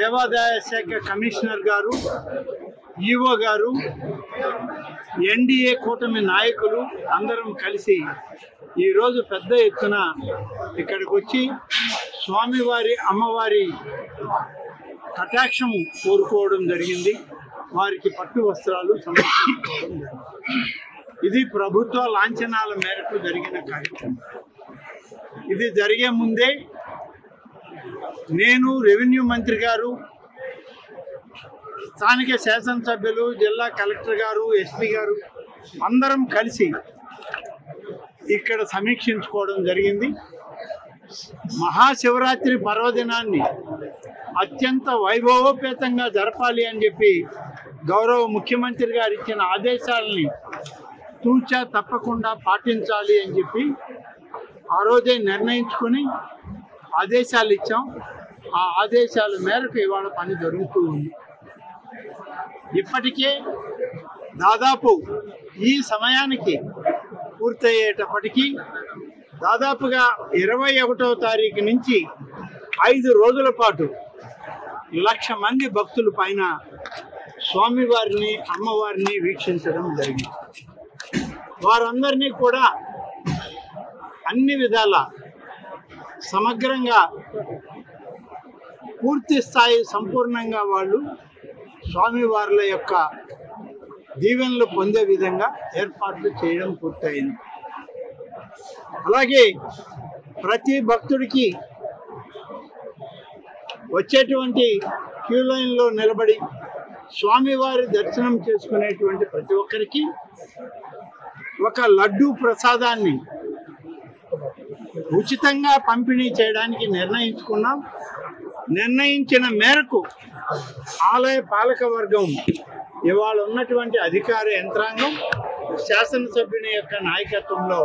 దేవాదాయ శాఖ కమిషనర్ గారు, ఈవో గారు, ఎన్డీఏ కూటమి నాయకులు అందరం కలిసి ఈరోజు పెద్ద ఎత్తున ఇక్కడికి వచ్చి స్వామివారి అమ్మవారి కటాక్షం కోరుకోవడం జరిగింది. వారికి పట్టు వస్త్రాలు సమర్పించుకోవడం జరిగింది. ఇది ప్రభుత్వ లాంఛనాల మేరకు జరిగిన కార్యక్రమం. ఇది జరిగే ముందే నేను, రెవెన్యూ మంత్రి గారు, స్థానిక శాసనసభ్యులు, జిల్లా కలెక్టర్ గారు, ఎస్పీ గారు అందరం కలిసి ఇక్కడ సమీక్షించుకోవడం జరిగింది. మహాశివరాత్రి పర్వదినాన్ని అత్యంత వైభవోపేతంగా జరపాలి అని చెప్పి గౌరవ ముఖ్యమంత్రి గారు ఇచ్చిన ఆదేశాలని తూచా తప్పకుండా పాటించాలి అని చెప్పి ఆ రోజే నిర్ణయించుకొని ఆదేశాలు ఇచ్చాం. ఆ ఆదేశాల మేరకు ఇవాళ పని జరుగుతూ ఉంది. ఇప్పటికే దాదాపు ఈ సమయానికి పూర్తయ్యేటప్పటికీ దాదాపుగా 21వ తారీఖు నుంచి 5 రోజుల పాటు 1,00,000 మంది భక్తుల పైన స్వామివారిని అమ్మవారిని వీక్షించడం జరిగింది. వారందరినీ కూడా అన్ని విధాల సమగ్రంగా పూర్తి స్థాయి సంపూర్ణంగా వాళ్ళు స్వామివార్ల యొక్క దీవెనలు పొందే విధంగా ఏర్పాట్లు చేయడం పూర్తయింది. అలాగే ప్రతి భక్తుడికి వచ్చేటువంటి క్యూ లైన్లో నిలబడి స్వామివారి దర్శనం చేసుకునేటువంటి ప్రతి ఒక్కరికి ఒక లడ్డూ ప్రసాదాన్ని ఉచితంగా పంపిణీ చేయడానికి నిర్ణయించుకున్నాం. నిర్ణయించిన మేరకు ఆలయ పాలక వర్గం, ఇవాళ ఉన్నటువంటి అధికార యంత్రాంగం, శాసనసభ్యుని యొక్క నాయకత్వంలో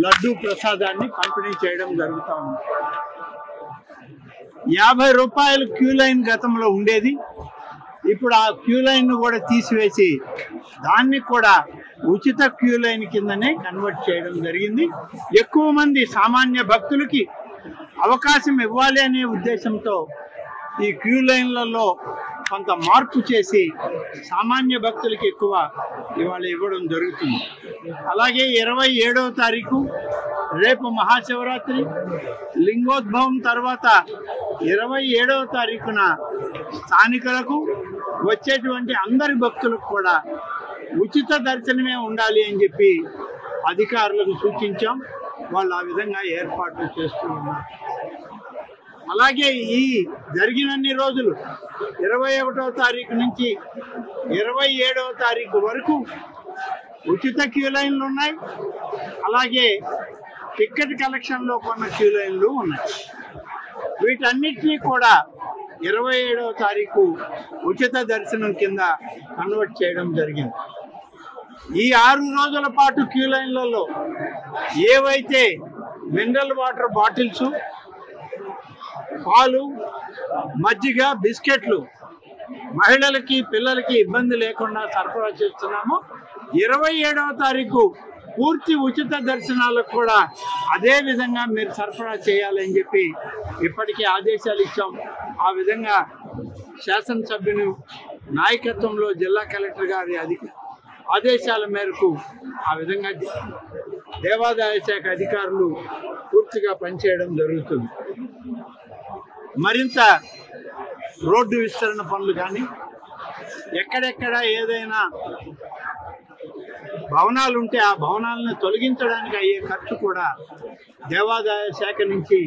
లడ్డూ ప్రసాదాన్ని పంపిణీ చేయడం జరుగుతూ ఉంది. 50 రూపాయలు క్యూ లైన్ గతంలో ఉండేది. ఇప్పుడు ఆ క్యూ లైన్ కూడా తీసివేసి దాన్ని కూడా ఉచిత క్యూ లైన్ కిందనే కన్వర్ట్ చేయడం జరిగింది. ఎక్కువ మంది సామాన్య భక్తులకి అవకాశం ఇవ్వాలి అనే ఉద్దేశంతో ఈ క్యూ లైన్లలో కొంత మార్పు చేసి సామాన్య భక్తులకి ఎక్కువ ఇవాళ ఇవ్వడం జరుగుతుంది. అలాగే 27వ తారీఖు రేపు మహాశివరాత్రి, లింగోద్భవం తర్వాత 27వ తారీఖున స్థానికులకు వచ్చేటువంటి అందరి భక్తులకు కూడా ఉచిత దర్శనమే ఉండాలి అని చెప్పి అధికారులకు సూచించాం. వాళ్ళు ఆ విధంగా ఏర్పాట్లు చేస్తూ ఉన్నారు. అలాగే ఈ జరిగినన్ని రోజులు 21వ తారీఖు నుంచి 27వ తారీఖు వరకు ఉచిత క్యూ లైన్లు ఉన్నాయి. అలాగే టికెట్ కలెక్షన్లో కొన్న క్యూ లైన్లు ఉన్నాయి. వీటన్నిటినీ కూడా 27వ తారీఖు ఉచిత దర్శనం కింద కన్వర్ట్ చేయడం జరిగింది. ఈ 6 రోజుల పాటు క్యూ లైన్లలో ఏవైతే మినరల్ వాటర్ బాటిల్స్, పాలు, మజ్జిగ, బిస్కెట్లు మహిళలకి, పిల్లలకి ఇబ్బంది లేకుండా సరఫరా చేస్తున్నాము. 27వ తారీఖు పూర్తి ఉచిత దర్శనాలకు కూడా అదే విధంగా మీరు సరఫరా చేయాలని చెప్పి ఇప్పటికే ఆదేశాలు ఇచ్చాం. ఆ విధంగా శాసనసభ్యుని నాయకత్వంలో జిల్లా కలెక్టర్ గారి ఆదేశాల మేరకు ఆ విధంగా దేవాదాయ శాఖ అధికారులు పూర్తిగా పనిచేయడం జరుగుతుంది. మరింత రోడ్డు విస్తరణ పనులు కానీ, ఎక్కడెక్కడ ఏదైనా భవనాలు ఉంటే ఆ భవనాలను తొలగించడానికి అయ్యే ఖర్చు కూడా దేవాదాయ శాఖ నుంచి,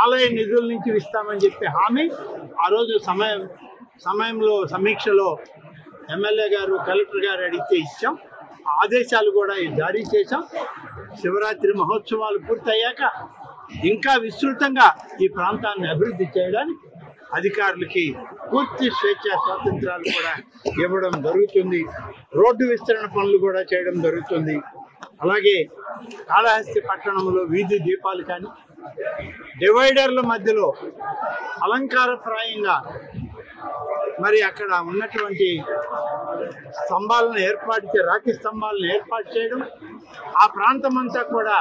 ఆలయ నిధుల నుంచి ఇస్తామని చెప్పి హామీ ఆ రోజు సమయంలో సమీక్షలో ఎమ్మెల్యే గారు, కలెక్టర్ గారు అడిగితే ఇచ్చాం. ఆదేశాలు కూడా జారీ చేశాం. శివరాత్రి మహోత్సవాలు పూర్తయ్యాక ఇంకా విస్తృతంగా ఈ ప్రాంతాన్ని అభివృద్ధి చేయడానికి అధికారులకి పూర్తి స్వాతంత్రాలు కూడా ఇవ్వడం జరుగుతుంది. రోడ్డు విస్తరణ పనులు కూడా చేయడం జరుగుతుంది. అలాగే కాళహస్తి పట్టణంలో వీధి దీపాలు కానీ, డివైడర్ల మధ్యలో అలంకారప్రాయంగా మరి అక్కడ ఉన్నటువంటి స్తంభాలను రాతి స్తంభాలను ఏర్పాటు చేయడం, ఆ ప్రాంతం అంతా కూడా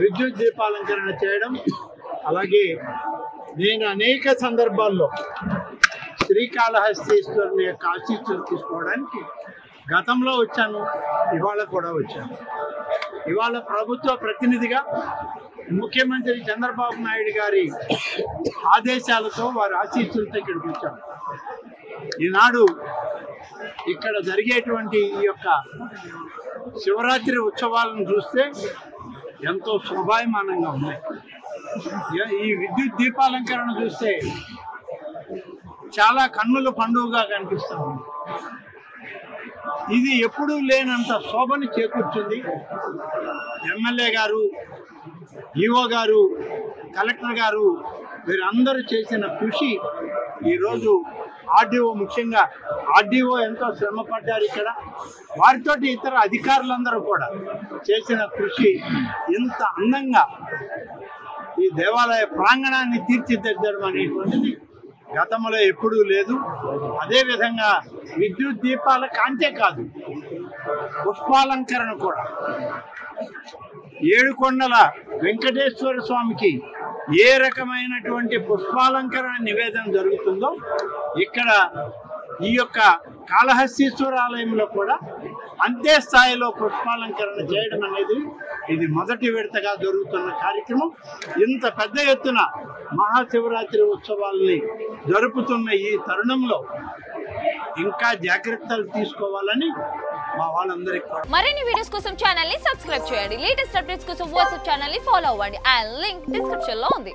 విద్యుత్ దీపాలంకరణ చేయడం. అలాగే నేను అనేక సందర్భాల్లో శ్రీకాళహస్తీశ్వరుని యొక్క ఆశీస్సులు తీసుకోవడానికి గతంలో వచ్చాను, ఇవాళ కూడా వచ్చాను. ఇవాళ ప్రభుత్వ ప్రతినిధిగా ముఖ్యమంత్రి చంద్రబాబు నాయుడు గారి ఆదేశాలతో వారి ఆశీస్సులతో ఇక్కడికి వచ్చాను. ఈనాడు ఇక్కడ జరిగేటువంటి ఈ యొక్క శివరాత్రి ఉత్సవాలను చూస్తే ఎంతో శోభాయమానంగా ఉన్నాయి. ఈ విద్యుత్ దీపాలంకరణ చూస్తే చాలా కన్నుల పండుగగా కనిపిస్తుంది. ఇది ఎప్పుడూ లేనంత శోభని చేకూర్చుంది. ఎమ్మెల్యే గారు, ఈఓ గారు, కలెక్టర్ గారు వీరందరూ చేసిన కృషి ఈరోజు ఆర్డీఓ, ముఖ్యంగా ఆర్డీఓ ఎంతో శ్రమ పడ్డారు. ఇక్కడ వారితోటి ఇతర అధికారులందరూ కూడా చేసిన కృషి ఇంత అందంగా ఈ దేవాలయ ప్రాంగణాన్ని తీర్చిదిద్దడం అనేటువంటిది గతంలో ఎప్పుడూ లేదు. అదేవిధంగా విద్యుత్ దీపాల కాంతే కాదు, పుష్పాలంకరణ కూడా. ఏడుకొండల వెంకటేశ్వర స్వామికి ఏ రకమైనటువంటి పుష్పాలంకరణ నివేదన జరుగుతుందో ఇక్కడ ఈ యొక్క కాళహస్తీశ్వర ఆలయంలో కూడా అంతే స్థాయిలో పుష్పాలంకరణ చేయడం అనేది ఇది మొదటి విడతగా జరుగుతున్న కార్యక్రమం. ఇంత పెద్ద ఎత్తున మహాశివరాత్రి ఉత్సవాలని జరుపుతున్న ఈ తరుణంలో ఇంకా జాగ్రత్తలు తీసుకోవాలని మా వాళ్ళందరికీ. మరిన్ని వీడియోస్ కోసం ఛానల్ ని సబ్స్క్రైబ్ చేయండి. లేటెస్ట్ అప్డేట్స్ కోసం వాట్సాప్ ఛానల్ ని ఫాలో అవ్వండి. అండ్ లింక్ డిస్క్రిప్షన్ లో ఉంది.